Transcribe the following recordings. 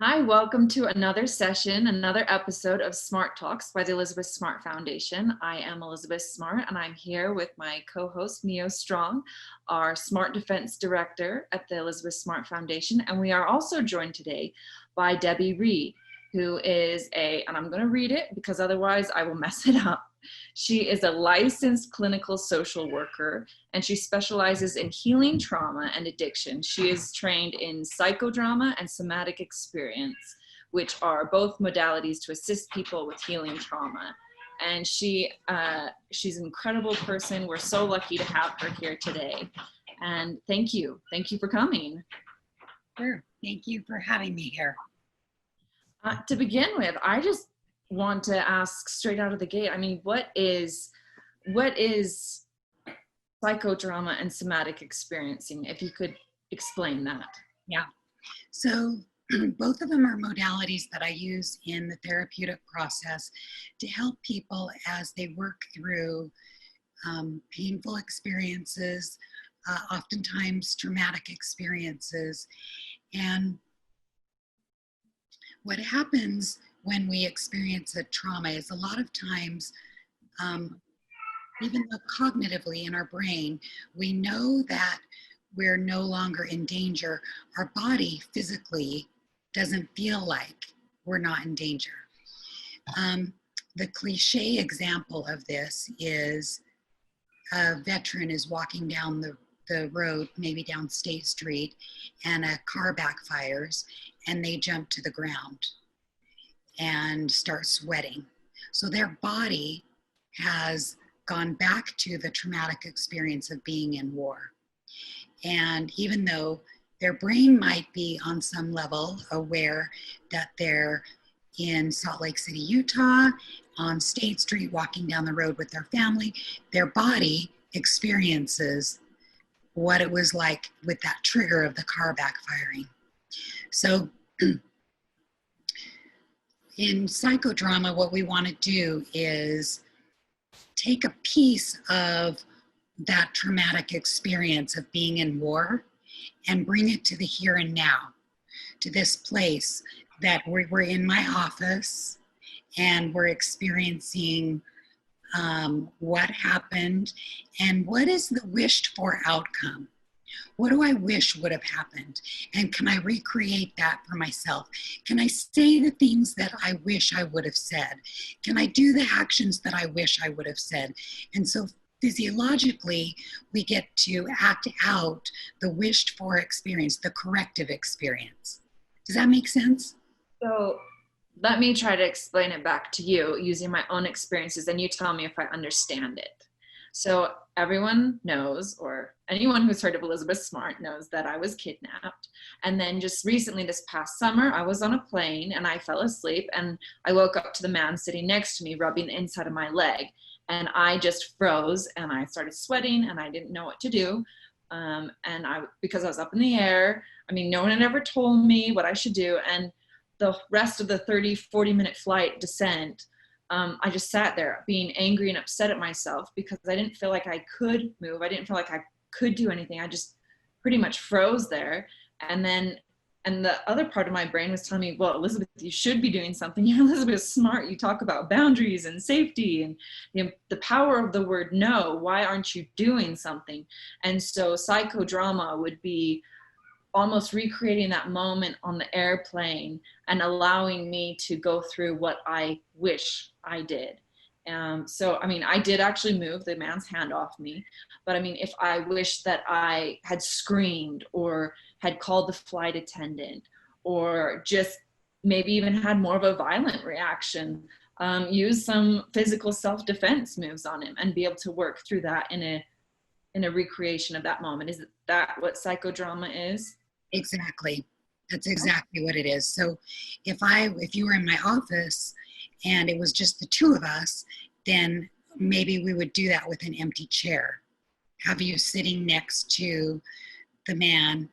Hi, welcome to another session, another episode of Smart Talks by the Elizabeth Smart Foundation. I am Elizabeth Smart, and I'm here with my co-host, Mio Strong, our Smart Defense Director at the Elizabeth Smart Foundation. And we are also joined today by Debbie Reid, who is and I'm going to read it because otherwise I will mess it up. She is a licensed clinical social worker, and she specializes in healing trauma and addiction. She is trained in psychodrama and somatic experience, which are both modalities to assist people with healing trauma. And she's an incredible person. We're so lucky to have her here today. And thank you. Thank you for coming. Sure. Thank you for having me here. To begin with, I just want to ask straight out of the gate, I mean, what is psychodrama and somatic experiencing, if you could explain that? Yeah. So both of them are modalities that I use in the therapeutic process to help people as they work through painful experiences, oftentimes traumatic experiences. And what happens when we experience a trauma is a lot of times, even though cognitively in our brain, we know that we're no longer in danger, our body physically doesn't feel like we're not in danger. The cliche example of this is a veteran is walking down the road, maybe down State Street, and a car backfires and they jump to the ground and start sweating. So their body has gone back to the traumatic experience of being in war. And even though their brain might be on some level aware that they're in Salt Lake City, Utah, on State Street, walking down the road with their family, their body experiences what it was like with that trigger of the car backfiring. So in psychodrama, what we want to do is take a piece of that traumatic experience of being in war and bring it to the here and now, to this place that we're in my office and we're experiencing what happened and what is the wished for outcome. What do I wish would have happened? And can I recreate that for myself? Can I say the things that I wish I would have said? Can I do the actions that I wish I would have said? And so physiologically, we get to act out the wished for experience, the corrective experience. Does that make sense? So let me try to explain it back to you using my own experiences, and you tell me if I understand it. So everyone knows, or anyone who's heard of Elizabeth Smart knows, that I was kidnapped. And then just recently this past summer, I was on a plane and I fell asleep and I woke up to the man sitting next to me rubbing the inside of my leg. And I just froze and I started sweating and I didn't know what to do. Because I was up in the air, I mean, no one had ever told me what I should do. And the rest of the 40 minute flight descent, I just sat there being angry and upset at myself because I didn't feel like I could move. I didn't feel like I could do anything. I just pretty much froze there. And the other part of my brain was telling me, well, Elizabeth, you should be doing something. You're Elizabeth Smart. You talk about boundaries and safety and the power of the word no. Why aren't you doing something? And so psychodrama would be almost recreating that moment on the airplane and allowing me to go through what I wish I did. So, I mean, I did actually move the man's hand off me, but I mean, if I wish that I had screamed or had called the flight attendant or just maybe even had more of a violent reaction, use some physical self-defense moves on him and be able to work through that in a recreation of that moment. Is that what psychodrama is? Exactly. That's exactly what it is. So if you were in my office and it was just the two of us, then maybe we would do that with an empty chair. Have you sitting next to the man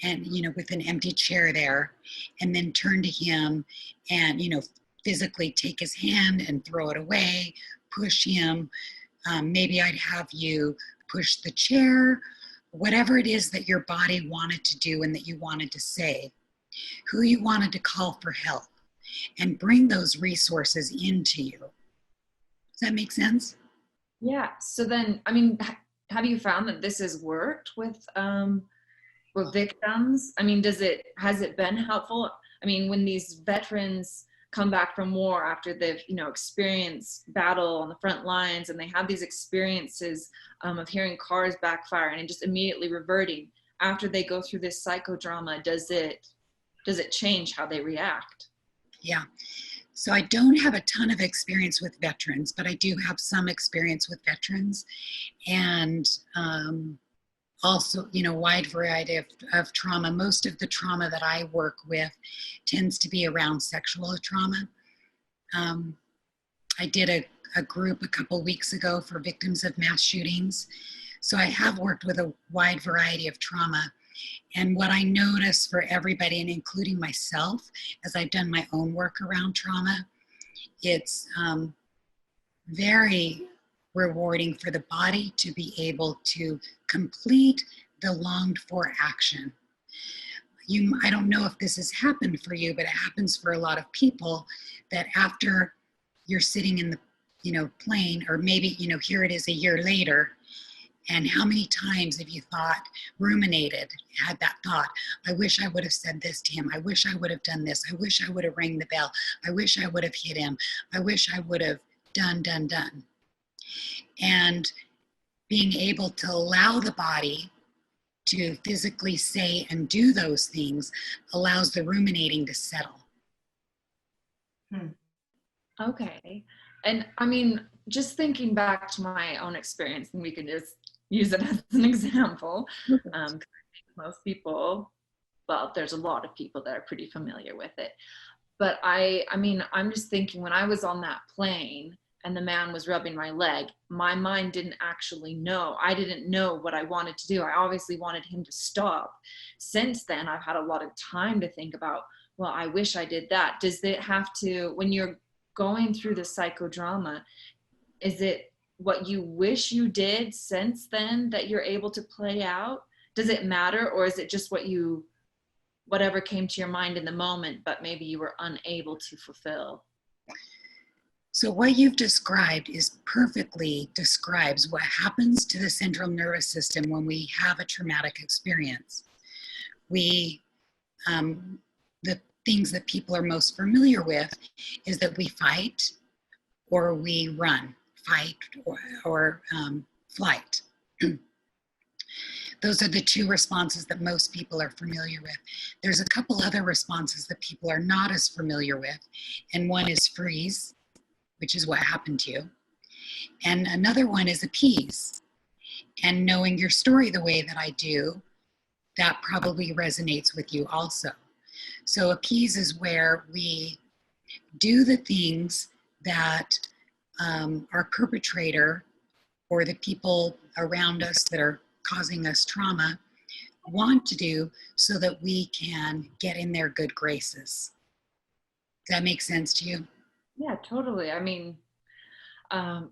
and, with an empty chair there, and then turn to him and, physically take his hand and throw it away, push him. Maybe I'd have you push the chair, whatever it is that your body wanted to do and that you wanted to say. who you wanted to call for help, and bring those resources into you. Does that make sense? Yeah. So then, I mean, have you found that this has worked with victims? I mean, has it been helpful? I mean, when these veterans come back from war after they've, experienced battle on the front lines, and they have these experiences of hearing cars backfire and just immediately reverting after they go through this psychodrama, does it change how they react? Yeah. So I don't have a ton of experience with veterans, but I do have some experience with veterans, and also, wide variety of trauma. Most of the trauma that I work with tends to be around sexual trauma. I did a group a couple weeks ago for victims of mass shootings. So I have worked with a wide variety of trauma. And what I notice for everybody, and including myself, as I've done my own work around trauma, it's very rewarding for the body to be able to complete the longed for action. I don't know if this has happened for you, but it happens for a lot of people, that after you're sitting in the plane, or maybe here it is a year later, and how many times have you ruminated, had that thought, I wish I would have said this to him, I wish I would have done this, I wish I would have rang the bell, I wish I would have hit him, I wish I would have done. And being able to allow the body to physically say and do those things allows the ruminating to settle. Okay. And I mean, just thinking back to my own experience, and we can just use it as an example. Most people, well, there's a lot of people that are pretty familiar with it. But I mean, I'm just thinking, when I was on that plane and the man was rubbing my leg, my mind didn't actually know. I didn't know what I wanted to do. I obviously wanted him to stop. Since then, I've had a lot of time to think about, well, I wish I did that. Does it have to, when you're going through the psychodrama, is it what you wish you did since then that you're able to play out? Does it matter, or is it just whatever came to your mind in the moment, but maybe you were unable to fulfill? So what you've described perfectly describes what happens to the central nervous system when we have a traumatic experience. The things that people are most familiar with is that we fight or we run, fight or flight. Those are the two responses that most people are familiar with. There's a couple other responses that people are not as familiar with, and one is freeze, which is what happened to you. And another one is appease. And knowing your story the way that I do, that probably resonates with you also. So appease is where we do the things that our perpetrator or the people around us that are causing us trauma want to do, so that we can get in their good graces. Does that make sense to you? Yeah, totally. I mean, yeah,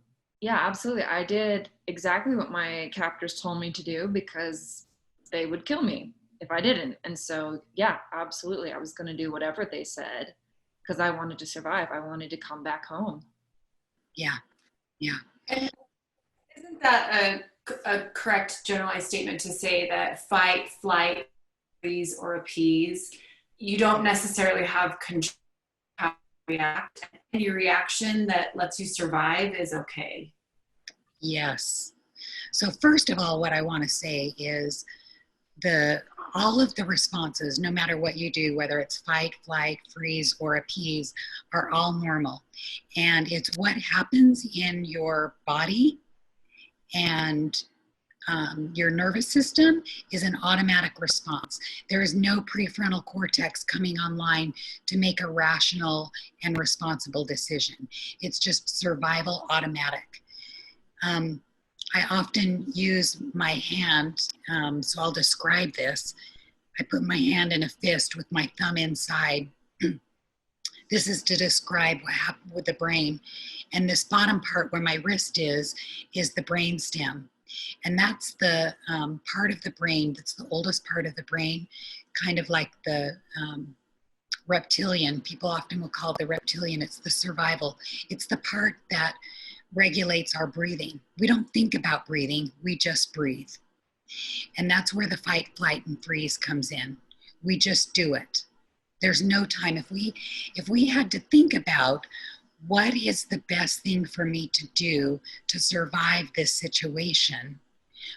absolutely. I did exactly what my captors told me to do, because they would kill me if I didn't. And so, yeah, absolutely. I was going to do whatever they said, because I wanted to survive. I wanted to come back home. Yeah. And isn't that a correct generalized statement to say that fight, flight, freeze, or appease, you don't necessarily have control how you react, and your reaction that lets you survive is okay? Yes. So first of all, what I want to say is all of the responses, no matter what you do, whether it's fight, flight, freeze, or appease, are all normal. And it's what happens in your body and your nervous system is an automatic response. There is no prefrontal cortex coming online to make a rational and responsible decision. It's just survival automatic. I often use my hand, so I'll describe this. I put my hand in a fist with my thumb inside. This is to describe what happened with the brain. And this bottom part where my wrist is the brain stem. And that's the part of the brain that's the oldest part of the brain, kind of like the reptilian. People often will call the reptilian, it's the survival. It's the part that regulates our breathing. We don't think about breathing, we just breathe. And that's where the fight, flight, and freeze comes in. We just do it. There's no time. If we had to think about what is the best thing for me to do to survive this situation,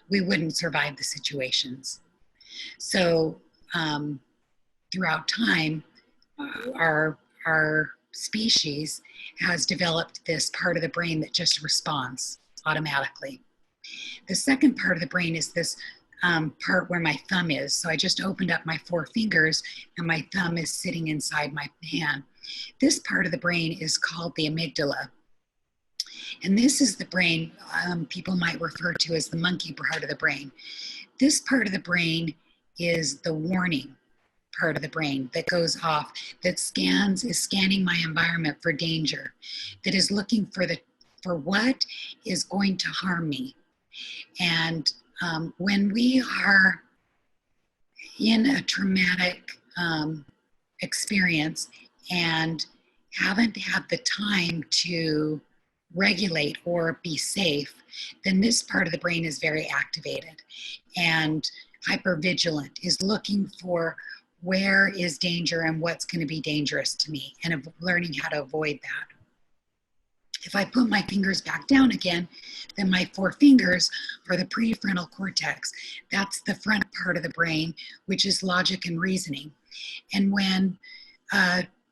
we wouldn't survive the situations. So throughout time, our species has developed this part of the brain that just responds automatically. The second part of the brain is this part where my thumb is. So I just opened up my 4 fingers and my thumb is sitting inside my hand. This part of the brain is called the amygdala. And this is the brain people might refer to as the monkey part of the brain. This part of the brain is the warning part of the brain that goes off, that is scanning my environment for danger, that is looking for what is going to harm me. And when we are in a traumatic experience and haven't had the time to regulate or be safe, then this part of the brain is very activated and hypervigilant, is looking for where is danger and what's going to be dangerous to me, and learning how to avoid that. If I put my fingers back down again, then my 4 fingers are the prefrontal cortex. That's the front part of the brain, which is logic and reasoning. And when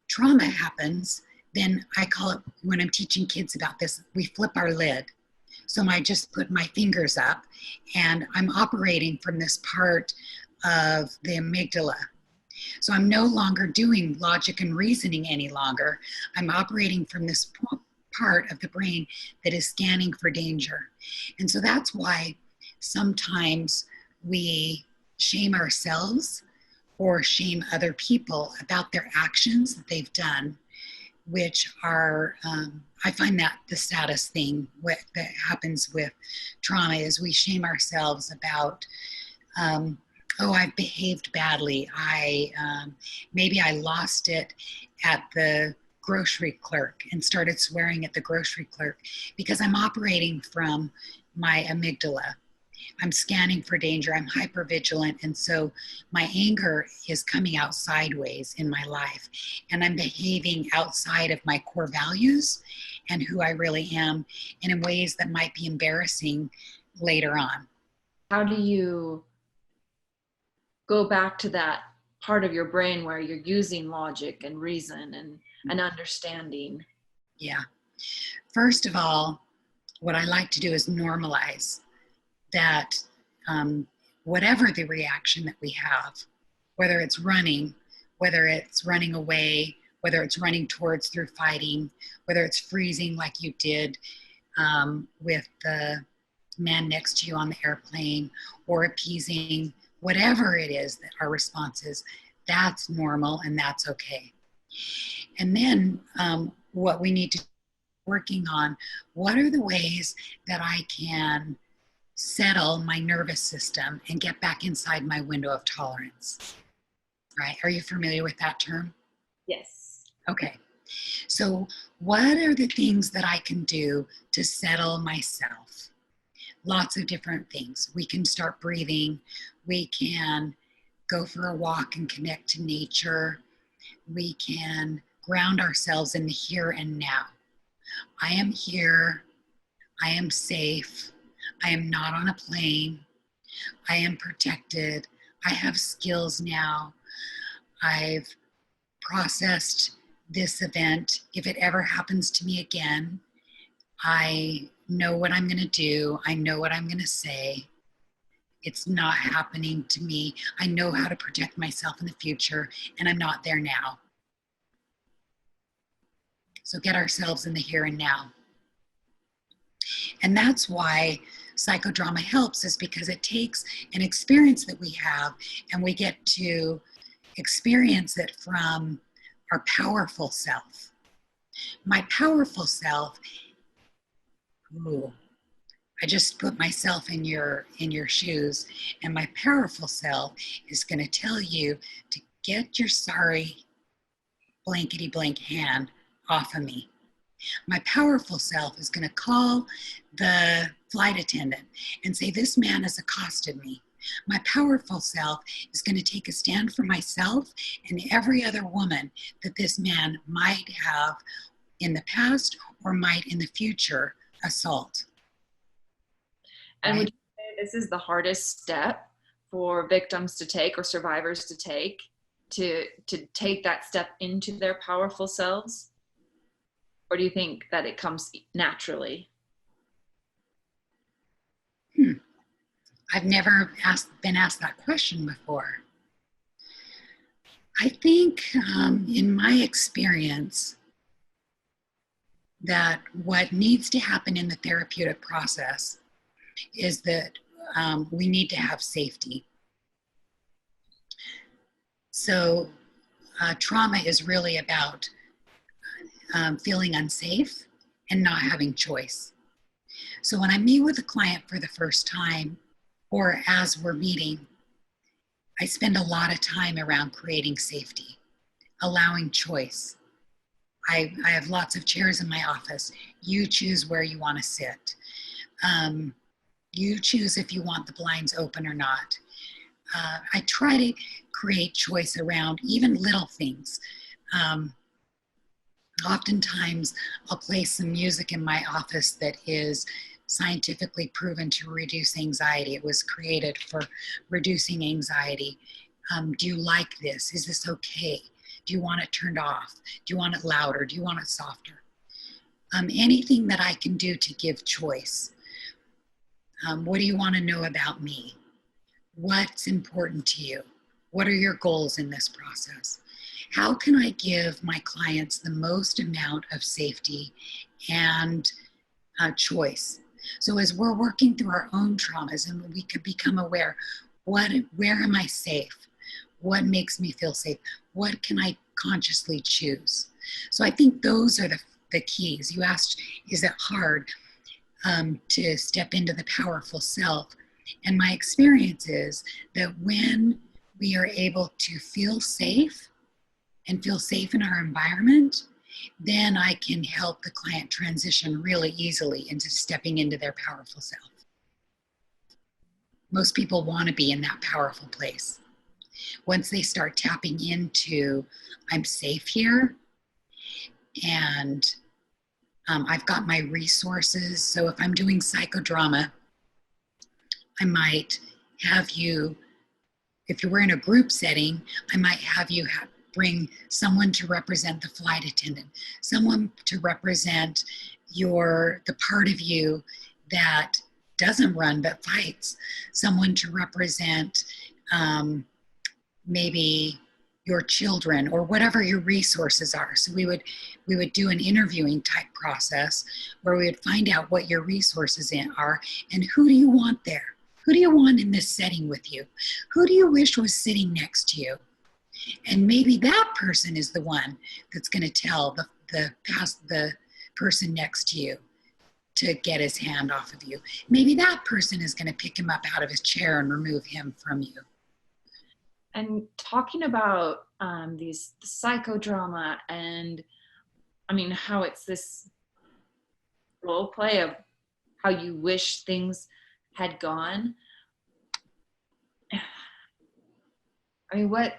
trauma happens, then I call it, when I'm teaching kids about this, we flip our lid. So I just put my fingers up and I'm operating from this part of the amygdala. So I'm no longer doing logic and reasoning any longer. I'm operating from this part of the brain that is scanning for danger. And so that's why sometimes we shame ourselves or shame other people about their actions that they've done, which are, I find that the saddest thing that happens with trauma is we shame ourselves about, oh, I've behaved badly. Maybe I lost it at the grocery clerk and started swearing at the grocery clerk because I'm operating from my amygdala. I'm scanning for danger, I'm hypervigilant, and so my anger is coming out sideways in my life, and I'm behaving outside of my core values and who I really am, and in ways that might be embarrassing later on. How do you go back to that part of your brain where you're using logic and reason and understanding? Yeah. First of all, what I like to do is normalize that whatever the reaction that we have, whether it's running away, whether it's running towards through fighting, whether it's freezing like you did with the man next to you on the airplane, or appeasing, whatever it is that our response is, that's normal and that's okay. And then what we need to working on, what are the ways that I can settle my nervous system and get back inside my window of tolerance, right? Are you familiar with that term? Yes. Okay. So what are the things that I can do to settle myself? Lots of different things. We can start breathing. We can go for a walk and connect to nature. We can ground ourselves in the here and now. I am here. I am safe. I am not on a plane. I am protected. I have skills now. I've processed this event. If it ever happens to me again, I know what I'm going to do. I know what I'm going to say. It's not happening to me. I know how to protect myself in the future, and I'm not there now. So get ourselves in the here and now. And that's why psychodrama helps, is because it takes an experience that we have and we get to experience it from our powerful self. My powerful self, I just put myself in your shoes, and my powerful self is going to tell you to get your sorry blankety blank hand off of me. My powerful self is going to call the flight attendant and say, this man has accosted me. My powerful self is going to take a stand for myself and every other woman that this man might have in the past or might in the future assault. And Right? would you say this is the hardest step for victims to take or survivors to take that step into their powerful selves? Or do you think that it comes naturally? I've never been asked that question before. I think in my experience that what needs to happen in the therapeutic process is that we need to have safety. So trauma is really about feeling unsafe and not having choice. So when I meet with a client for the first time, or as we're meeting, I spend a lot of time around creating safety, allowing choice. I have lots of chairs in my office. You choose where you want to sit. You choose if you want the blinds open or not. I try to create choice around even little things. Oftentimes, I'll play some music in my office that is scientifically proven to reduce anxiety. It was created for reducing anxiety. Do you like this? Is this okay? Do you want it turned off? Do you want it louder? Do you want it softer? Anything that I can do to give choice. What do you want to know about me? What's important to you? What are your goals in this process? How can I give my clients the most amount of safety and choice? So as we're working through our own traumas and we could become aware, where am I safe? What makes me feel safe? What can I consciously choose? So I think those are the keys. You asked, is it hard to step into the powerful self? And my experience is that when we are able to feel safe and feel safe in our environment, then I can help the client transition really easily into stepping into their powerful self. Most people want to be in that powerful place. Once they start tapping into, I'm safe here, and I've got my resources. So if I'm doing psychodrama, I might have you, if you were in a group setting, I might have you bring someone to represent the flight attendant, someone to represent the part of you that doesn't run but fights, someone to represent maybe your children or whatever your resources are. So we would do an interviewing type process where we would find out what your resources are and who do you want there? Who do you want in this setting with you? Who do you wish was sitting next to you? And maybe that person is the one that's going to tell the person next to you to get his hand off of you. Maybe that person is going to pick him up out of his chair and remove him from you. And talking about these psychodrama and how it's this role play of how you wish things had gone. What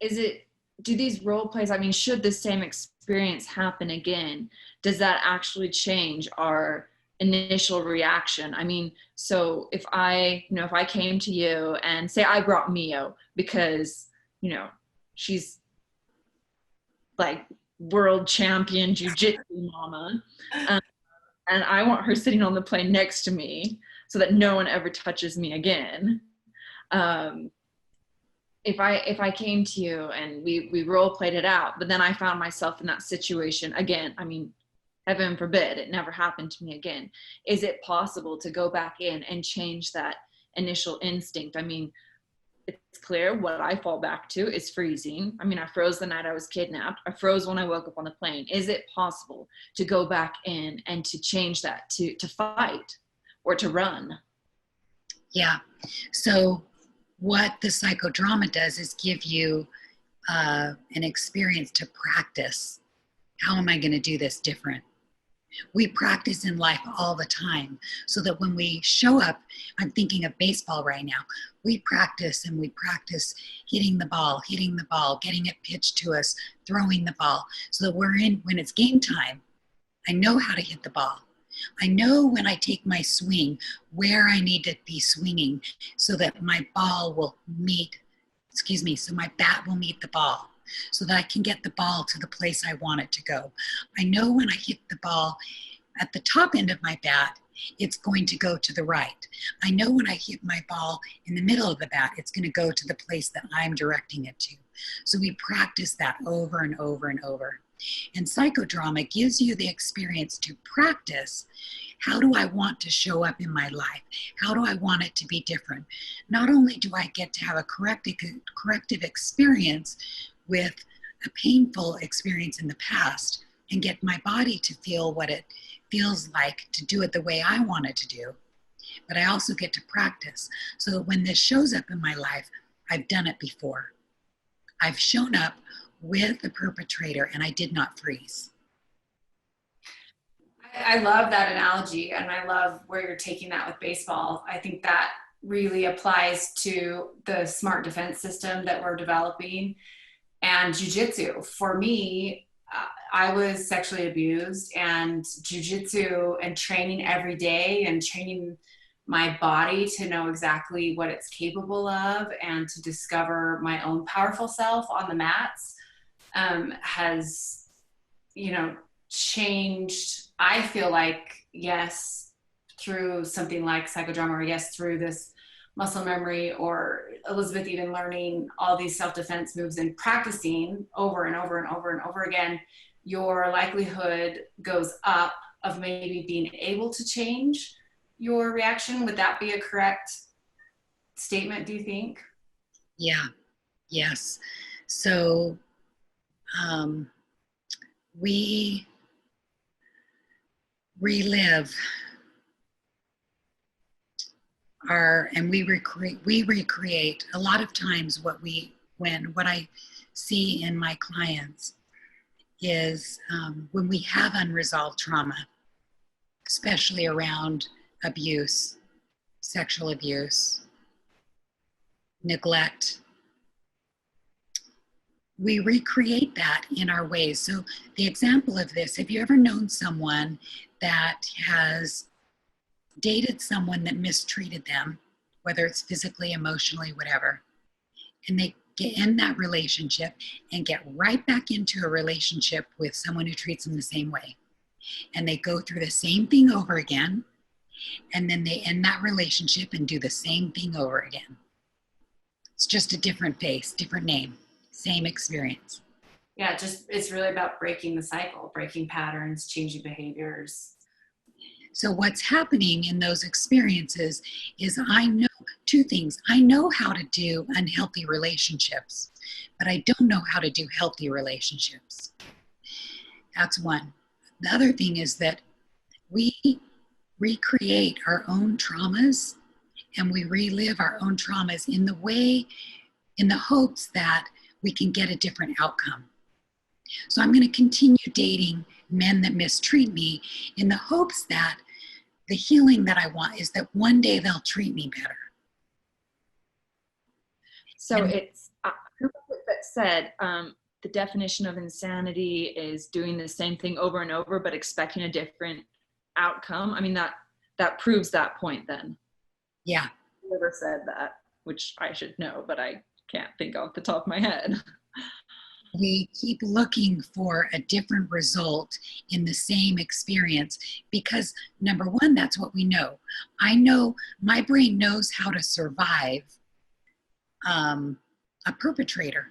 is it? Do these role plays, should the same experience happen again, does that actually change our initial reaction? So if I came to you and say I brought Mio because, she's like world champion jiu-jitsu mama, and I want her sitting on the plane next to me so that no one ever touches me again. If I came to you and we role played it out, but then I found myself in that situation again, heaven forbid it never happened to me again, is it possible to go back in and change that initial instinct? It's clear what I fall back to is freezing. I froze the night I was kidnapped. I froze when I woke up on the plane. Is it possible to go back in and to change that to fight? or to run. Yeah. So what the psychodrama does is give you an experience to practice. How am I going to do this different? We practice in life all the time so that when we show up, I'm thinking of baseball right now, we practice and we practice hitting the ball, getting it pitched to us, throwing the ball, so that when it's game time, I know how to hit the ball. I know when I take my swing where I need to be swinging so that my ball will so my bat will meet the ball, so that I can get the ball to the place I want it to go. I know when I hit the ball at the top end of my bat, it's going to go to the right. I know when I hit my ball in the middle of the bat, it's going to go to the place that I'm directing it to. So we practice that over and over and over. And psychodrama gives you the experience to practice. How do I want to show up in my life? How do I want it to be different? Not only do I get to have a corrective experience with a painful experience in the past and get my body to feel what it feels like to do it the way I want it to do, but I also get to practice so that when this shows up in my life, I've done it before. I've shown up with the perpetrator and I did not freeze. I love that analogy, and I love where you're taking that with baseball. I think that really applies to the smart defense system that we're developing and jujitsu. For me, I was sexually abused, and jujitsu and training every day and training my body to know exactly what it's capable of and to discover my own powerful self on the mats has, changed. I feel like, yes, through something like psychodrama, or yes, through this muscle memory, or Elizabeth even learning all these self-defense moves and practicing over and over and over and over again, your likelihood goes up of maybe being able to change your reaction. Would that be a correct statement, do you think? Yeah. Yes. So we relive we recreate a lot of times what I see in my clients is when we have unresolved trauma, especially around abuse, sexual abuse, neglect, we recreate that in our ways. So the example of this, have you ever known someone that has dated someone that mistreated them, whether it's physically, emotionally, whatever, and they end that relationship and get right back into a relationship with someone who treats them the same way, and they go through the same thing over again, and then they end that relationship and do the same thing over again? It's just a different face, different name, same experience. Yeah, it's really about breaking the cycle, breaking patterns, changing behaviors. So what's happening in those experiences is I know two things. I know how to do unhealthy relationships, but I don't know how to do healthy relationships. That's one. The other thing is that we recreate our own traumas and we relive our own traumas in the hopes that we can get a different outcome. So I'm going to continue dating men that mistreat me in the hopes that the healing that I want is that one day they'll treat me better. So it's who was it that said the definition of insanity is doing the same thing over and over but expecting a different outcome? I mean, that proves that point then. Yeah. Whoever said that, which I should know, but I can't think off the top of my head. We keep looking for a different result in the same experience because, number one, that's what we know. I know my brain knows how to survive a perpetrator.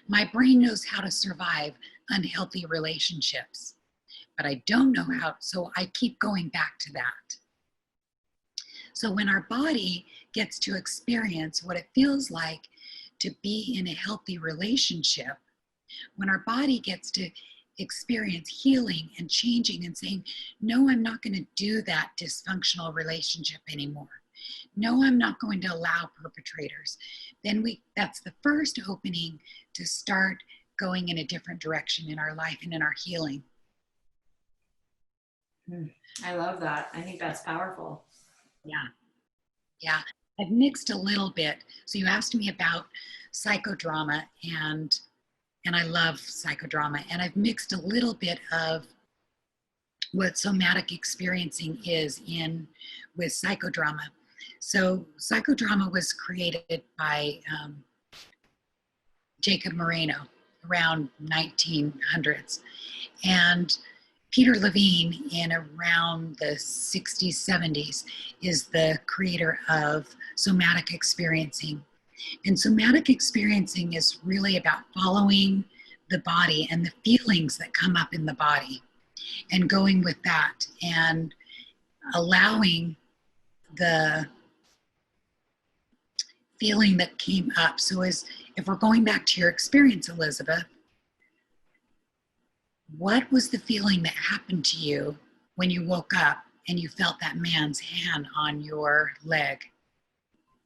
My brain knows how to survive unhealthy relationships, but I don't know how, so I keep going back to that. So when our body gets to experience what it feels like to be in a healthy relationship, when our body gets to experience healing and changing and saying, no, I'm not going to do that dysfunctional relationship anymore. No, I'm not going to allow perpetrators. Then that's the first opening to start going in a different direction in our life and in our healing. I love that. I think that's powerful. Yeah. Yeah. I've mixed a little bit. So you asked me about psychodrama, and I love psychodrama, and I've mixed a little bit of what somatic experiencing is in with psychodrama. So psychodrama was created by Jacob Moreno around 1900s, and Peter Levine in around the 60s, 70s is the creator of somatic experiencing. And somatic experiencing is really about following the body and the feelings that come up in the body and going with that and allowing the feeling that came up. So if we're going back to your experience, Elizabeth, what was the feeling that happened to you when you woke up and you felt that man's hand on your leg?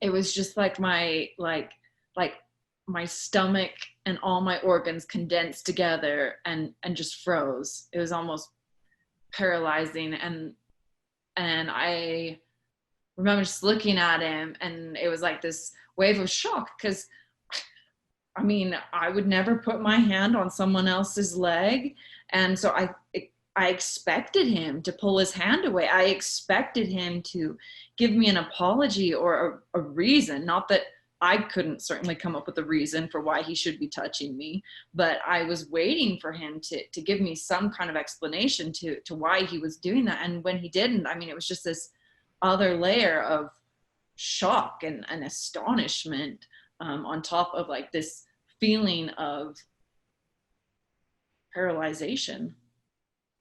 It was just like my stomach and all my organs condensed together and just froze. It was almost paralyzing, and I remember just looking at him, and it was like this wave of shock, because I mean, I would never put my hand on someone else's leg. And so I expected him to pull his hand away. I expected him to give me an apology or a reason. Not that I couldn't certainly come up with a reason for why he should be touching me, but I was waiting for him to give me some kind of explanation to why he was doing that. And when he didn't, I mean, it was just this other layer of shock and astonishment on top of like this feeling of paralyzation.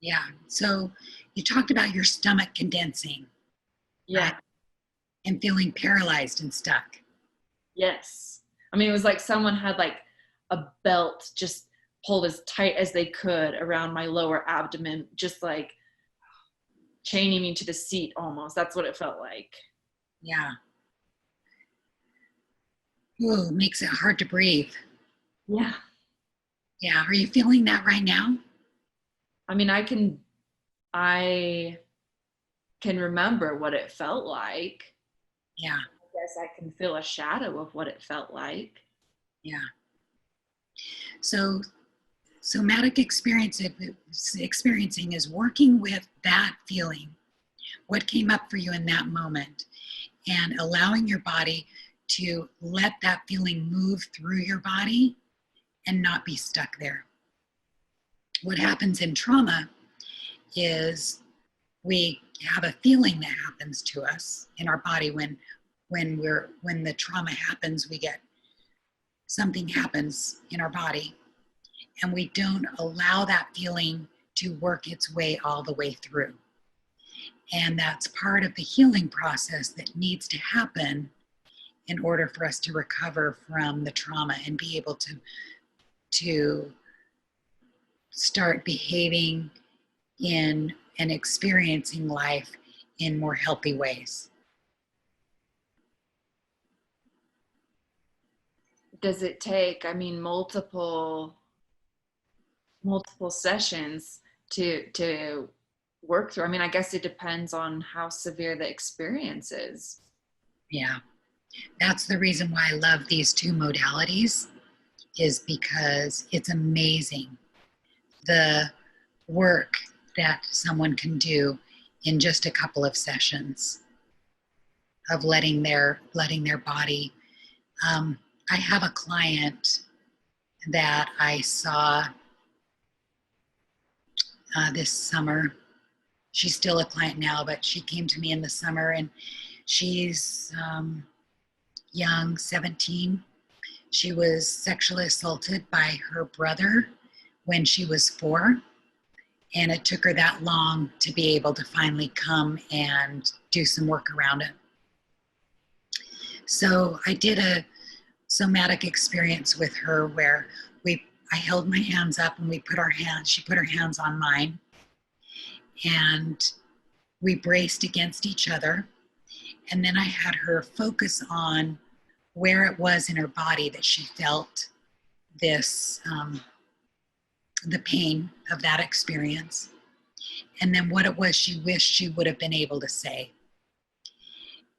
Yeah. So you talked about your stomach condensing. Yeah. Right? And feeling paralyzed and stuck. Yes. I mean, it was like someone had like a belt just pulled as tight as they could around my lower abdomen, just like chaining me to the seat almost. That's what it felt like. Yeah. Ooh, makes it hard to breathe. Yeah. Yeah. Are you feeling that right now? I mean, I can remember what it felt like. Yeah. I guess I can feel a shadow of what it felt like. Yeah. So somatic experiencing is working with that feeling, what came up for you in that moment, and allowing your body to let that feeling move through your body and not be stuck there. What happens in trauma is we have a feeling that happens to us in our body when the trauma happens. Something happens in our body, and we don't allow that feeling to work its way all the way through. And that's part of the healing process that needs to happen in order for us to recover from the trauma and be able to start behaving in and experiencing life in more healthy ways. Does it take, I mean, multiple sessions to work through? I mean, I guess it depends on how severe the experience is. Yeah. That's the reason why I love these two modalities, is because it's amazing the work that someone can do in just a couple of sessions of letting their body. I have a client that I saw this summer. She's still a client now, but she came to me in the summer, and she's young, 17. She was sexually assaulted by her brother when she was 4. And it took her that long to be able to finally come and do some work around it. So I did a somatic experience with her where I I held my hands up and she put her hands on mine, and we braced against each other. And then I had her focus on where it was in her body that she felt this, the pain of that experience. And then what it was she wished she would have been able to say.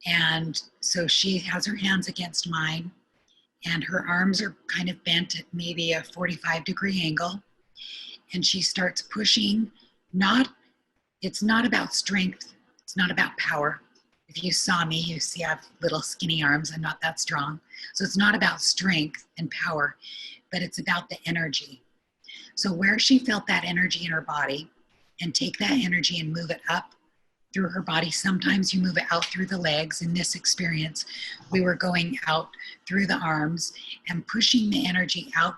And so she has her hands against mine, and her arms are kind of bent at maybe a 45-degree angle. And she starts pushing. It's not about strength. It's not about power. If you saw me, you see I have little skinny arms. I'm not that strong. So it's not about strength and power, but it's about the energy. So where she felt that energy in her body, and take that energy and move it up through her body. Sometimes you move it out through the legs. In this experience, we were going out through the arms and pushing the energy out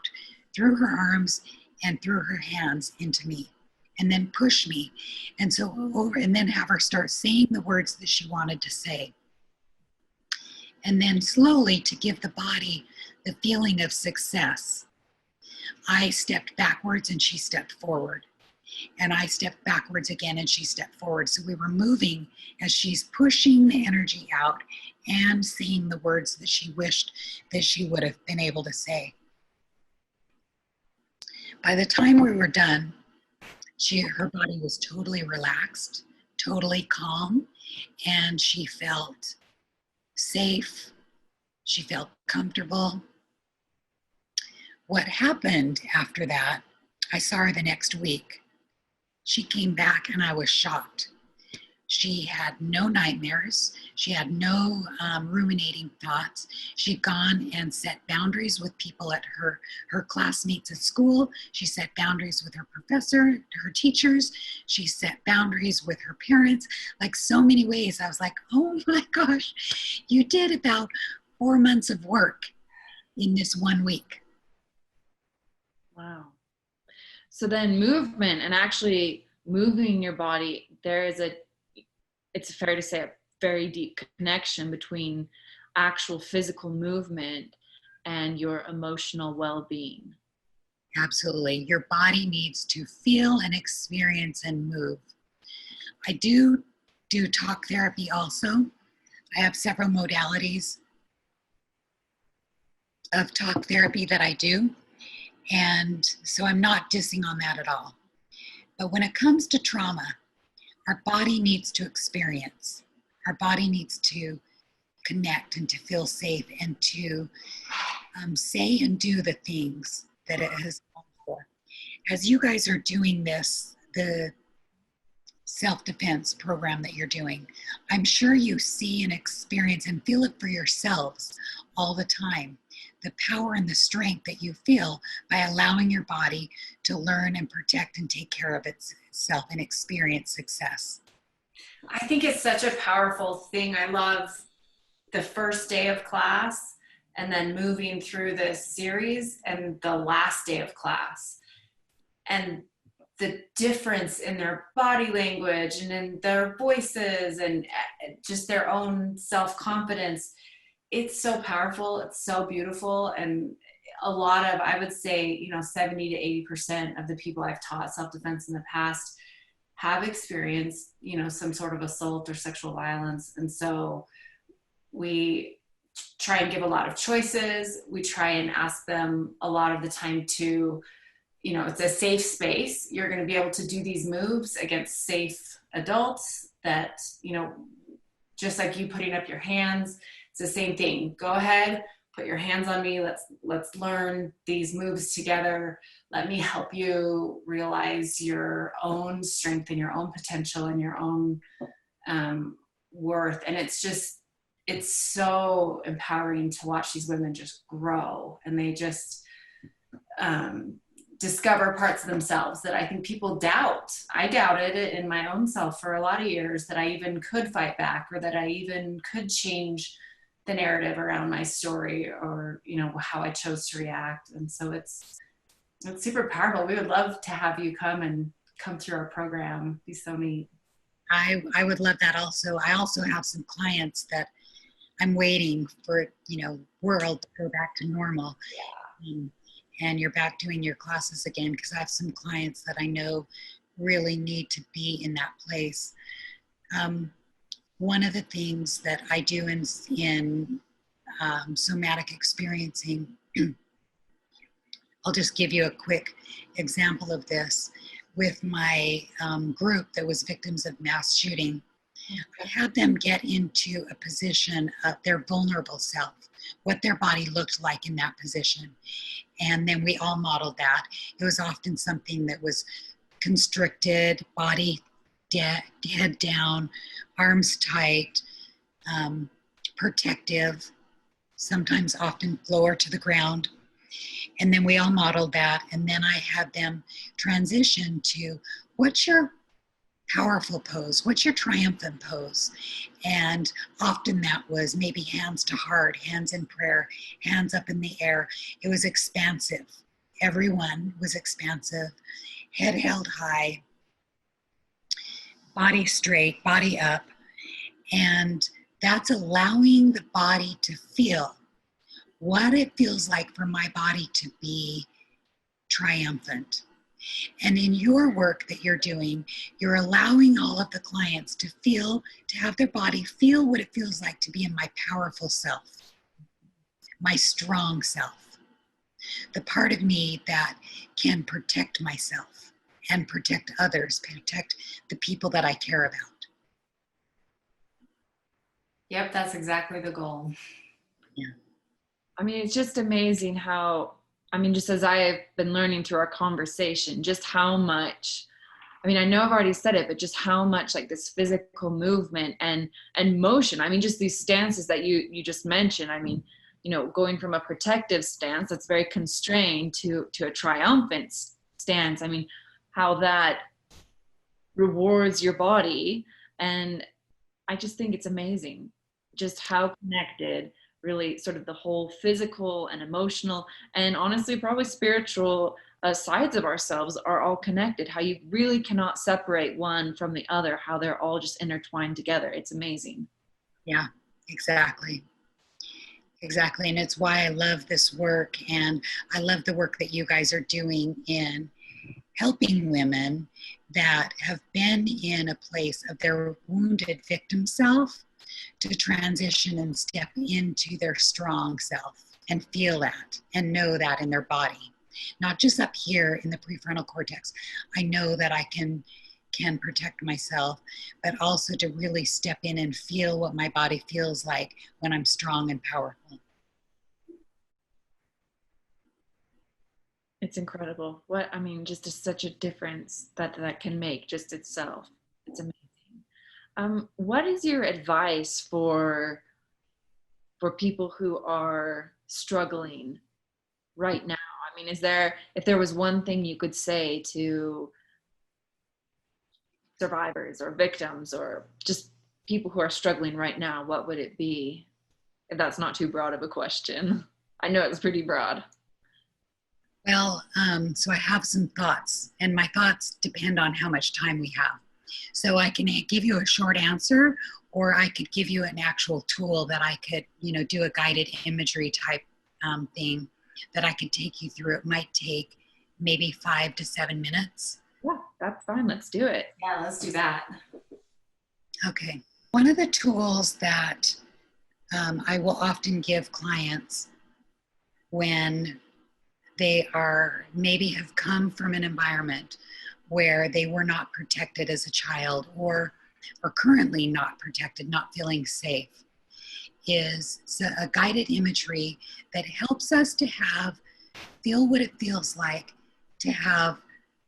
through her arms and through her hands into me, and then push me. And so over, and then have her start saying the words that she wanted to say. And then slowly, to give the body the feeling of success, I stepped backwards and she stepped forward. And I stepped backwards again and she stepped forward. So we were moving as she's pushing the energy out and saying the words that she wished that she would have been able to say. By the time we were done, her body was totally relaxed, totally calm, and she felt safe. She felt comfortable. What happened after that, I saw her the next week. She came back and I was shocked. She had no nightmares. She had no ruminating thoughts. She'd gone and set boundaries with people at her classmates at school. She set boundaries with her professor, her teachers. She set boundaries with her parents. Like so many ways, I was like, oh my gosh, you did about 4 months of work in this 1 week. Wow. So then movement, and actually moving your body, it's fair to say, a very deep connection between actual physical movement and your emotional well-being. Absolutely. Your body needs to feel and experience and move. I do talk therapy also. I have several modalities of talk therapy that I do. And so I'm not dissing on that at all. But when it comes to trauma, our body needs to experience. Our body needs to connect and to feel safe and to say and do the things that it has called for. As you guys are doing this, the self-defense program that you're doing, I'm sure you see and experience and feel it for yourselves all the time. The power and the strength that you feel by allowing your body to learn and protect and take care of itself and experience success. I think it's such a powerful thing. I love the first day of class and then moving through this series and the last day of class. And the difference in their body language and in their voices and just their own self-confidence. It's so powerful. It's so beautiful. And a lot of, I would say, 70 to 80% of the people I've taught self-defense in the past have experienced, some sort of assault or sexual violence. And so we try and give a lot of choices. We try and ask them a lot of the time to, it's a safe space. You're going to be able to do these moves against safe adults that, just like you putting up your hands, it's the same thing. Go ahead, put your hands on me. Let's learn these moves together. Let me help you realize your own strength and your own potential and your own worth. And it's so empowering to watch these women just grow, and they just discover parts of themselves that I think people doubt. I doubted it in my own self for a lot of years, that I even could fight back, or that I even could change the narrative around my story, or how I chose to react. And so it's super powerful. We would love to have you come through our program. It'd be so neat. I would love that also. I also have some clients that I'm waiting for, world to go back to normal. and you're back doing your classes again, because I have some clients that I know really need to be in that place. One of the things that I do in Somatic Experiencing, I'll just give you a quick example of this. With my group that was victims of mass shooting, I had them get into a position of their vulnerable self, what their body looked like in that position. And then we all modeled that. It was often something that was constricted, body head down, arms tight, protective, sometimes often lower to the ground. And then we all modeled that. And then I had them transition to, what's your powerful pose? What's your triumphant pose? And often that was maybe hands to heart, hands in prayer, hands up in the air. It was expansive. Everyone was expansive, head held high, body straight, body up. And that's allowing the body to feel what it feels like for my body to be triumphant. And in your work that you're doing, you're allowing all of the clients to feel, to have their body feel what it feels like to be in my powerful self, my strong self, the part of me that can protect myself and protect others, protect the people that I care about. Yep, that's exactly the goal. Yeah. I mean, it's just amazing how, I mean, just as I've been learning through our conversation, just how much, I mean, I know I've already said it, but just how much like this physical movement and motion, I mean, just these stances that you just mentioned, I mean, you know, going from a protective stance that's very constrained to a triumphant stance. I mean, how that rewards your body. And I just think it's amazing just how connected really sort of the whole physical and emotional and honestly probably spiritual sides of ourselves are all connected, how you really cannot separate one from the other, how they're all just intertwined together. It's amazing. Yeah, exactly. Exactly. And it's why I love this work, and I love the work that you guys are doing in helping women that have been in a place of their wounded victim self to transition and step into their strong self and feel that and know that in their body. Not just up here in the prefrontal cortex. I know that I can protect myself, but also to really step in and feel what my body feels like when I'm strong and powerful. It's incredible. What, I mean, just such a difference that can make just itself. It's amazing. What is your advice for people who are struggling right now? I mean, if there was one thing you could say to survivors or victims or just people who are struggling right now, what would it be? If that's not too broad of a question. I know it's pretty broad. Well, so I have some thoughts, and my thoughts depend on how much time we have. So I can give you a short answer, or I could give you an actual tool that I could, do a guided imagery type thing that I could take you through. It might take maybe 5 to 7 minutes. Yeah, that's fine. Let's do it. Yeah, let's do that. Okay. One of the tools that I will often give clients when they are maybe have come from an environment where they were not protected as a child or currently not protected, not feeling safe, is a guided imagery that helps us to feel what it feels like to have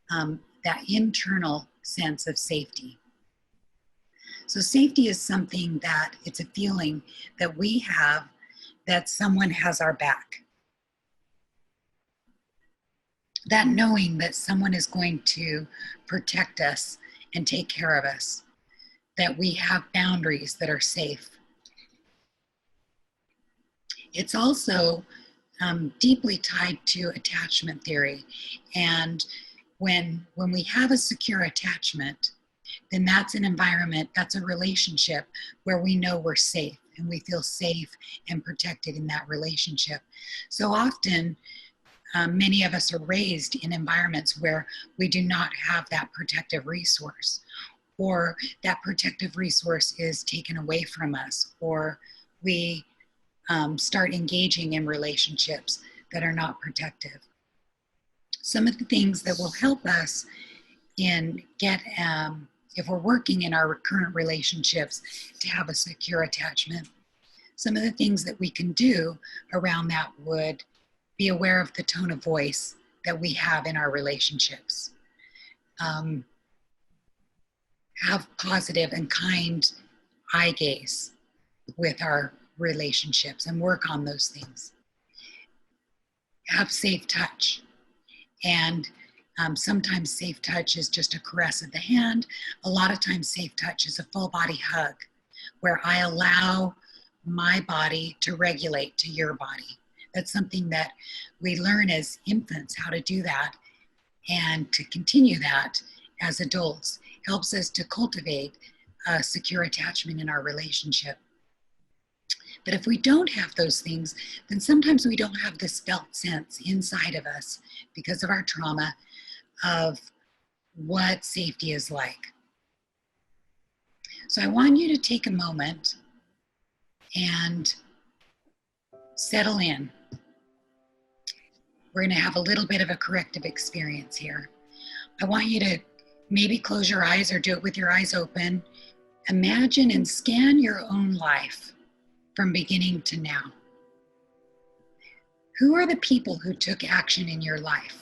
that internal sense of safety. So safety is something that it's a feeling that we have that someone has our back. That knowing that someone is going to protect us and take care of us, that we have boundaries that are safe. It's also deeply tied to attachment theory. And when we have a secure attachment, then that's an environment, that's a relationship where we know we're safe and we feel safe and protected in that relationship. So often, many of us are raised in environments where we do not have that protective resource, or that protective resource is taken away from us, or we start engaging in relationships that are not protective. Some of the things that will help us if we're working in our current relationships to have a secure attachment, some of the things that we can do around that would be aware of the tone of voice that we have in our relationships. Have positive and kind eye gaze with our relationships and work on those things. Have safe touch. And sometimes safe touch is just a caress of the hand. A lot of times safe touch is a full body hug where I allow my body to regulate to your body. That's something that we learn as infants, how to do that, and to continue that as adults helps us to cultivate a secure attachment in our relationship. But if we don't have those things, then sometimes we don't have this felt sense inside of us because of our trauma of what safety is like. So I want you to take a moment and settle in. We're going to have a little bit of a corrective experience here. I want you to maybe close your eyes or do it with your eyes open. Imagine and scan your own life from beginning to now. Who are the people who took action in your life?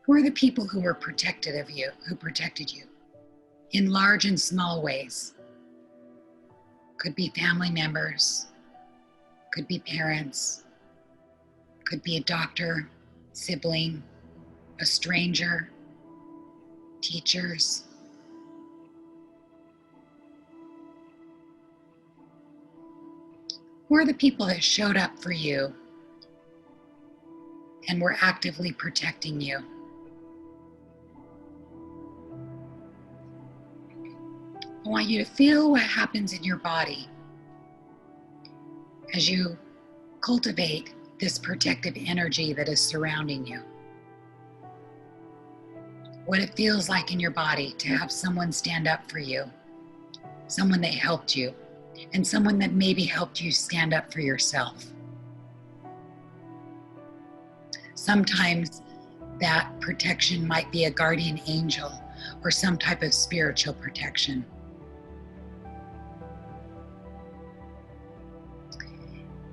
Who are the people who were protected of you, who protected you in large and small ways? Could be family members, could be parents, could be a doctor, sibling, a stranger, teachers. Who are the people that showed up for you and were actively protecting you? I want you to feel what happens in your body as you cultivate this protective energy that is surrounding you. What it feels like in your body to have someone stand up for you, someone that helped you, and someone that maybe helped you stand up for yourself. Sometimes that protection might be a guardian angel or some type of spiritual protection.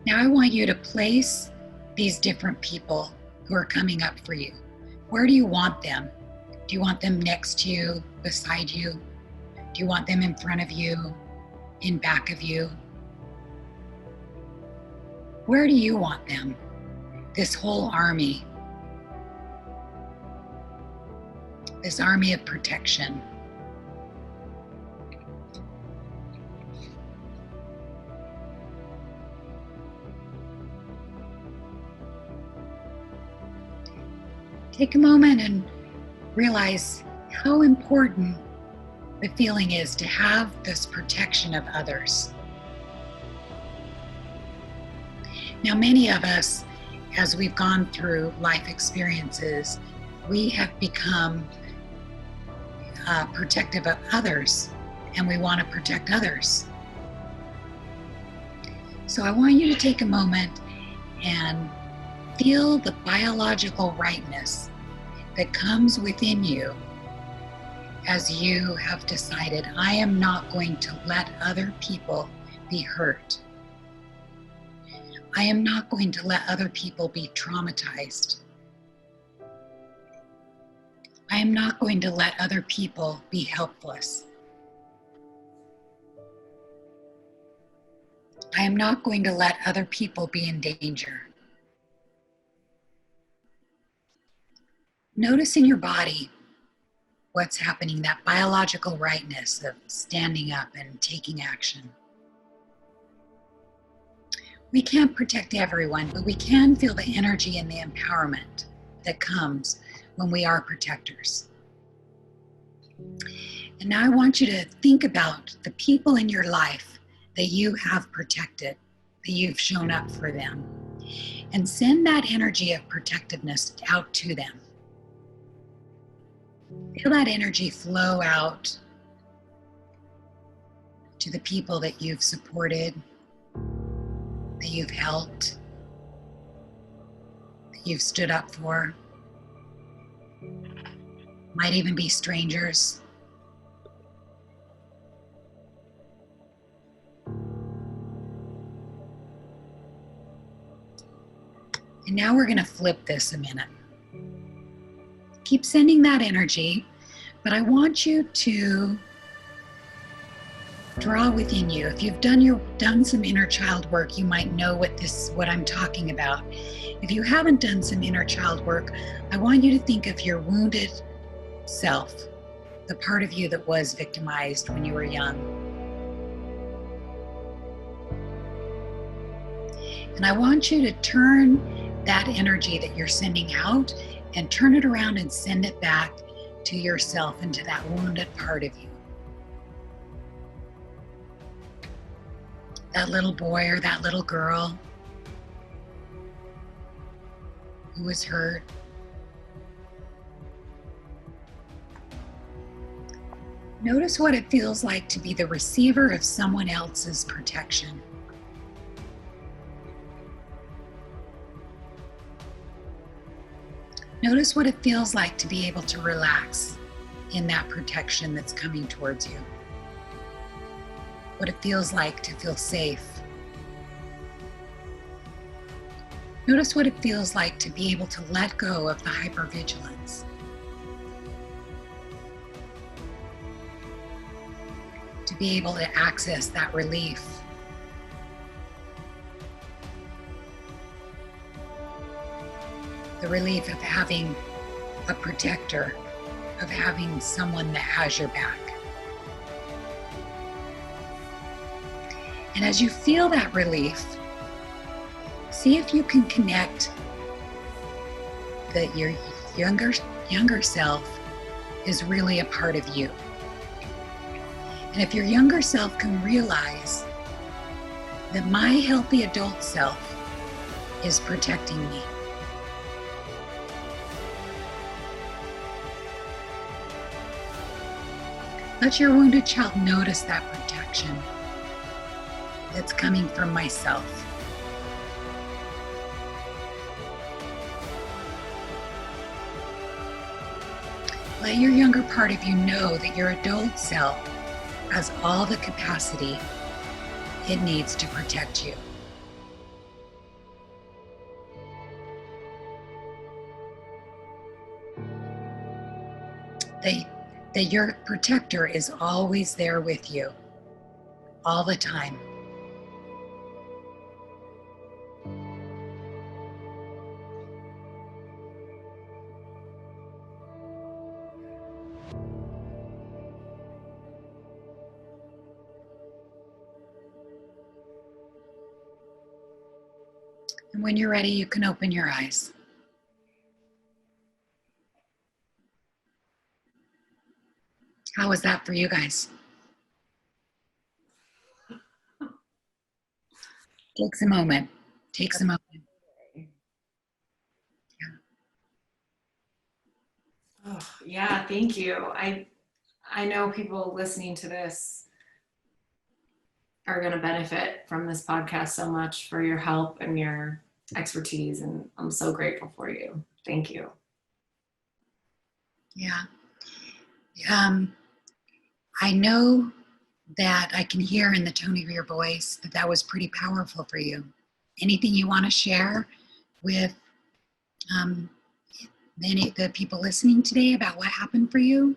Now I want you to place these different people who are coming up for you. Where do you want them? Do you want them next to you, beside you? Do you want them in front of you, in back of you? Where do you want them? This whole army. This army of protection. Take a moment and realize how important the feeling is to have this protection of others. Now, many of us, as we've gone through life experiences, we have become protective of others, and we want to protect others. So I want you to take a moment and feel the biological rightness that comes within you as you have decided, I am not going to let other people be hurt. I am not going to let other people be traumatized. I am not going to let other people be helpless. I am not going to let other people be in danger. Notice in your body what's happening, that biological rightness of standing up and taking action. We can't protect everyone, but we can feel the energy and the empowerment that comes when we are protectors. And now I want you to think about the people in your life that you have protected, that you've shown up for them. and send that energy of protectiveness out to them. Feel that energy flow out to the people that you've supported, that you've helped, that you've stood up for. Might even be strangers. And now we're going to flip this a minute. Keep sending that energy, but I want you to draw within you. If you've done some inner child work, you might know what I'm talking about. If you haven't done some inner child work, I want you to think of your wounded self, the part of you that was victimized when you were young. And I want you to turn that energy that you're sending out and turn it around and send it back to yourself and to that wounded part of you. That little boy or that little girl who was hurt. Notice what it feels like to be the receiver of someone else's protection. Notice what it feels like to be able to relax in that protection that's coming towards you. What it feels like to feel safe. Notice what it feels like to be able to let go of the hypervigilance. To be able to access that relief. The relief of having a protector, of having someone that has your back. And as you feel that relief, see if you can connect that your younger self is really a part of you. And if your younger self can realize that my healthy adult self is protecting me. Let your wounded child notice that protection that's coming from myself. Let your younger part of you know that your adult self has all the capacity it needs to protect you. That your protector is always there with you, all the time. And when you're ready, you can open your eyes. How was that for you guys? Takes a moment. Yeah. Oh, yeah, thank you. I know people listening to this are going to benefit from this podcast so much for your help and your expertise, and I'm so grateful for you. Thank you. Yeah. I know that I can hear in the tone of your voice that was pretty powerful for you. Anything you want to share with the people listening today about what happened for you?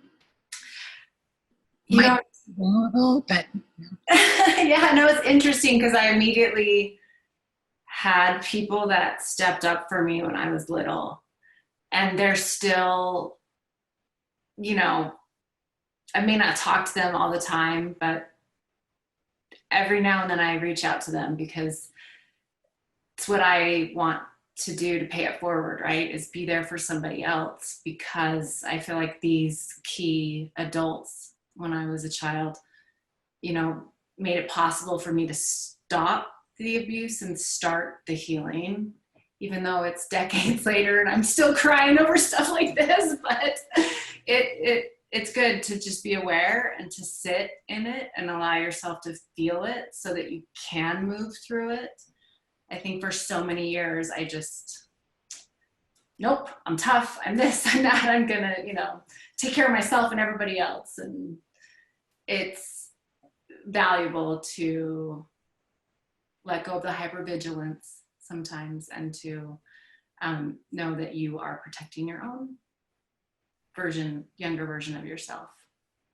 Yeah. Vulnerable, but yeah, no, it's interesting because I immediately had people that stepped up for me when I was little, and they're still, I may not talk to them all the time, but every now and then I reach out to them because it's what I want to do to pay it forward, right? Is be there for somebody else, because I feel like these key adults when I was a child, made it possible for me to stop the abuse and start the healing, even though it's decades later and I'm still crying over stuff like this. But it's good to just be aware and to sit in it and allow yourself to feel it so that you can move through it. I think for so many years, I just, nope, I'm tough, I'm this, I'm that, I'm gonna, take care of myself and everybody else. And it's valuable to let go of the hypervigilance sometimes and to know that you are protecting your own younger version of yourself.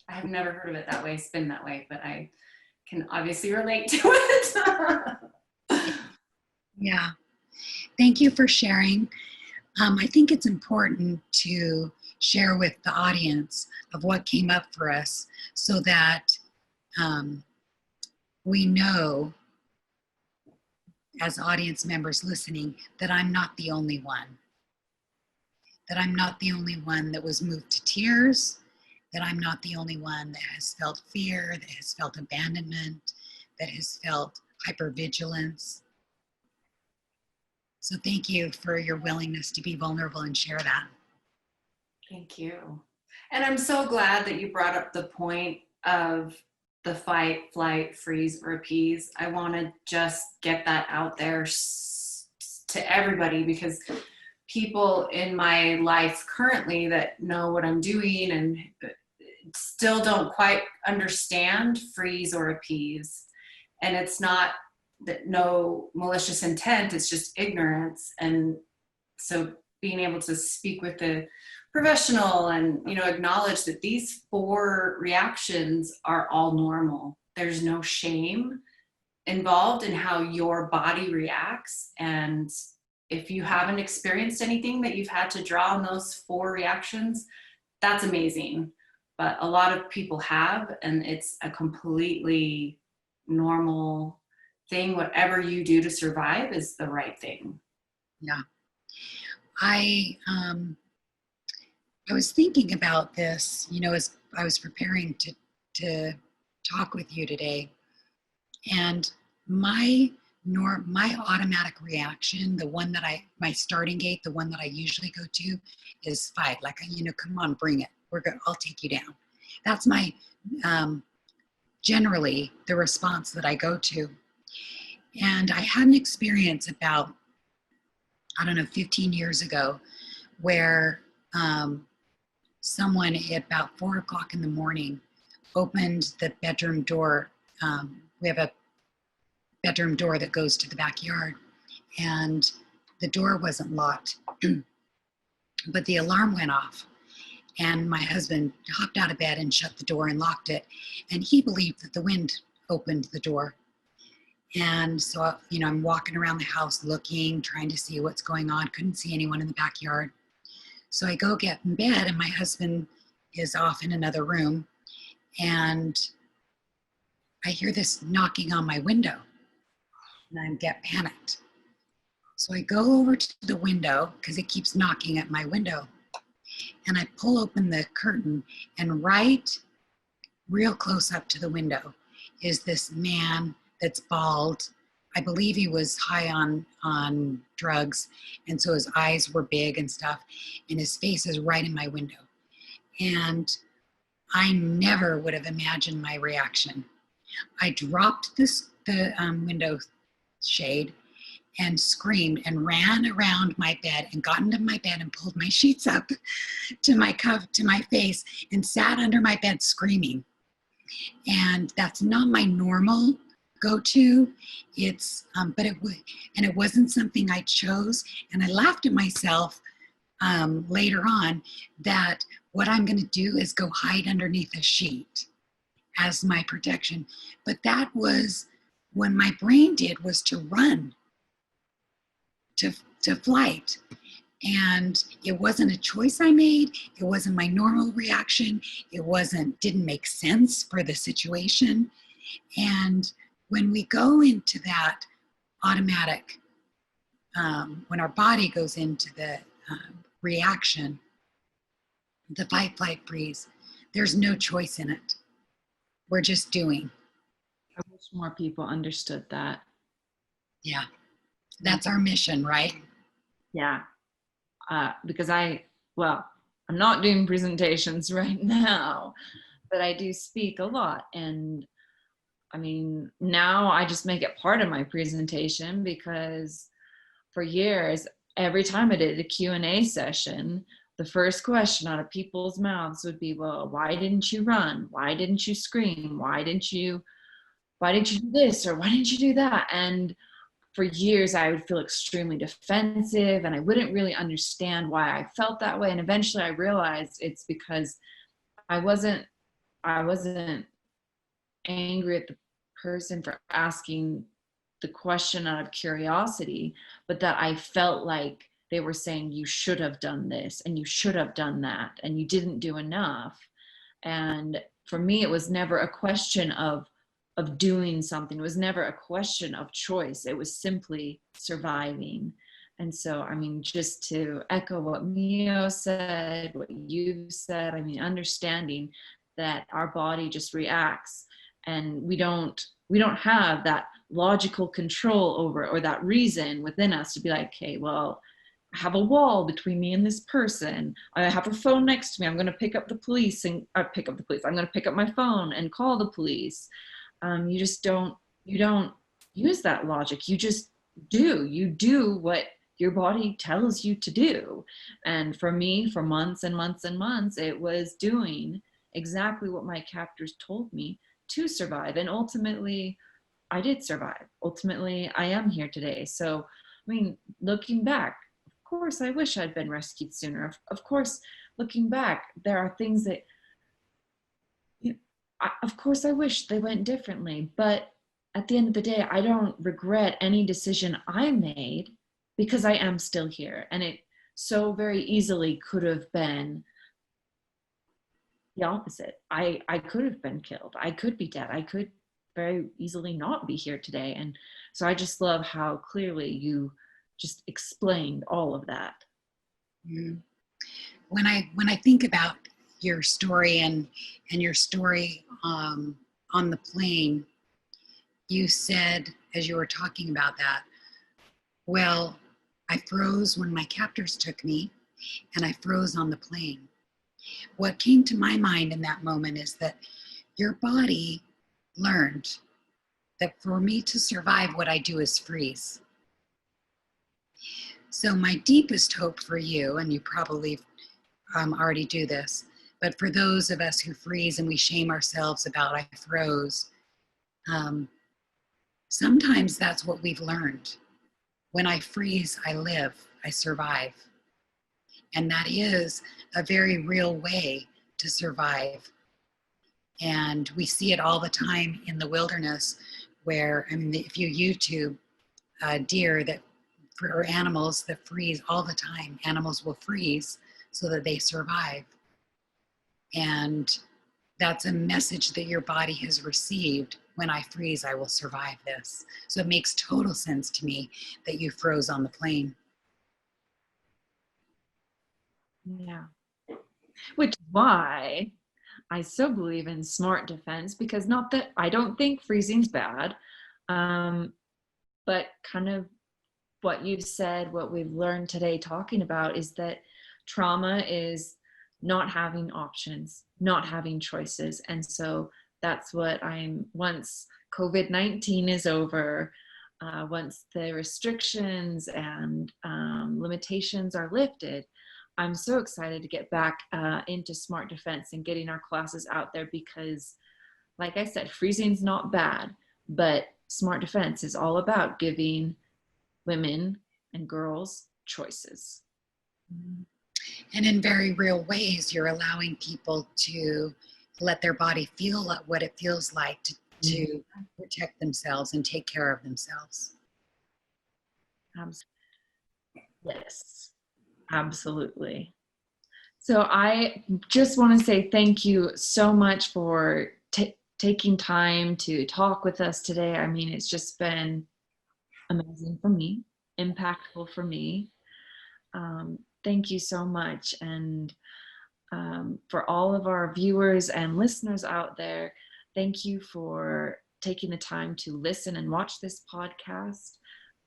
I have never heard of it that way, spin that way, but I can obviously relate to it. Yeah. Thank you for sharing. I think it's important to share with the audience of what came up for us so that we know, as audience members listening, that I'm not the only one. That I'm not the only one that was moved to tears, that I'm not the only one that has felt fear, that has felt abandonment, that has felt hypervigilance. So thank you for your willingness to be vulnerable and share that. Thank you. And I'm so glad that you brought up the point of the fight, flight, freeze, or appease. I want to just get that out there to everybody, because people in my life currently that know what I'm doing and still don't quite understand freeze or appease. And it's not that no malicious intent, it's just ignorance. And so being able to speak with the professional and acknowledge that these 4 reactions are all normal. There's no shame involved in how your body reacts. And if you haven't experienced anything that you've had to draw on those 4 reactions, that's amazing. But a lot of people have, and it's a completely normal thing. Whatever you do to survive is the right thing. Yeah. I was thinking about this, as I was preparing to talk with you today, and my automatic reaction, the one that my starting gate, the one that I usually go to, is fight. Like, come on, bring it. I'll take you down. That's my generally the response that I go to. And I had an experience about, 15 years ago, where someone at about 4 o'clock in the morning opened the bedroom door. We have a bedroom door that goes to the backyard, and the door wasn't locked, but the alarm went off. And my husband hopped out of bed and shut the door and locked it. And he believed that the wind opened the door. And so, I'm walking around the house looking, trying to see what's going on. Couldn't see anyone in the backyard. So I go get in bed, and my husband is off in another room. And I hear this knocking on my window, and I get panicked. So I go over to the window because it keeps knocking at my window. And I pull open the curtain, and right real close up to the window is this man that's bald. I believe he was high on drugs, and so his eyes were big and stuff, and his face is right in my window. And I never would have imagined my reaction. I dropped the window shade and screamed and ran around my bed and got into my bed and pulled my sheets up to my face and sat under my bed screaming. And that's not my normal go-to. It's but it wasn't something I chose. And I laughed at myself later on that what I'm going to do is go hide underneath a sheet as my protection. But that was when my brain did, was to run to flight. And it wasn't a choice I made. It wasn't my normal reaction. It didn't make sense for the situation. And when we go into that automatic, when our body goes into the reaction, the fight, flight, freeze, there's no choice in it. We're just doing. I wish more people understood that. Yeah. That's our mission, right? Yeah. Because I'm not doing presentations right now, but I do speak a lot. And I mean, now I just make it part of my presentation, because for years, every time I did a Q&A session, the first question out of people's mouths would be, well, why didn't you run? Why didn't you scream? Why didn't you do this? Or why didn't you do that? And for years, I would feel extremely defensive, and I wouldn't really understand why I felt that way. And eventually I realized it's because I wasn't angry at the person for asking the question out of curiosity, but that I felt like they were saying, you should have done this and you should have done that and you didn't do enough. And for me, it was never a question of doing something. It was never a question of choice. It was simply surviving. And so, I mean, just to echo what Mio said, what you said, I mean, understanding that our body just reacts, and we don't have that logical control over, or that reason within us to be like, okay, well, I have a wall between me and this person. I have a phone next to me. I'm going to pick up the police and I'm going to pick up my phone and call the police. You don't use that logic. You just do what your body tells you to do. And for me, for months and months and months, it was doing exactly what my captors told me to survive. And ultimately, I did survive. Ultimately, I am here today. So, I mean, looking back, of course, I wish I'd been rescued sooner. Of course, looking back, there are things that, of course, I wish they went differently. But at the end of the day, I don't regret any decision I made, because I am still here. And it so very easily could have been the opposite. I could have been killed. I could be dead. I could very easily not be here today. And so I just love how clearly you just explained all of that. Mm. When I think about your story and your story on the plane, you said, as you were talking about that, well, I froze when my captors took me, and I froze on the plane. What came to my mind in that moment is that your body learned that for me to survive, what I do is freeze. So my deepest hope for you, and you probably already do this, but for those of us who freeze and we shame ourselves about I froze, sometimes that's what we've learned. When I freeze, I live, I survive. And that is a very real way to survive. And we see it all the time in the wilderness, where, I mean, if you YouTube deer or animals that freeze all the time, animals will freeze so that they survive. And that's a message that your body has received. When I freeze, I will survive this. So it makes total sense to me that you froze on the plane. Yeah. Which is why I so believe in smart defense, because not that I don't think freezing's bad, but kind of what you've said, what we've learned today talking about, is that trauma is not having options, not having choices. And so that's what once COVID-19 is over, once the restrictions and limitations are lifted, I'm so excited to get back into smart defense and getting our classes out there, because like I said, freezing's not bad, but smart defense is all about giving women and girls choices. And in very real ways, you're allowing people to let their body feel what it feels like to protect themselves and take care of themselves. Yes, absolutely. So I just want to say thank you so much for taking time to talk with us today. I mean, it's just been amazing for me, impactful for me. Thank you so much. And for all of our viewers and listeners out there, thank you for taking the time to listen and watch this podcast.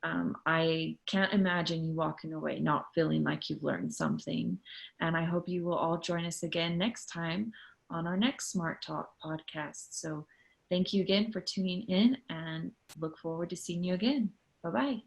I can't imagine you walking away not feeling like you've learned something. And I hope you will all join us again next time on our next Smart Talk podcast. So thank you again for tuning in and look forward to seeing you again. Bye-bye.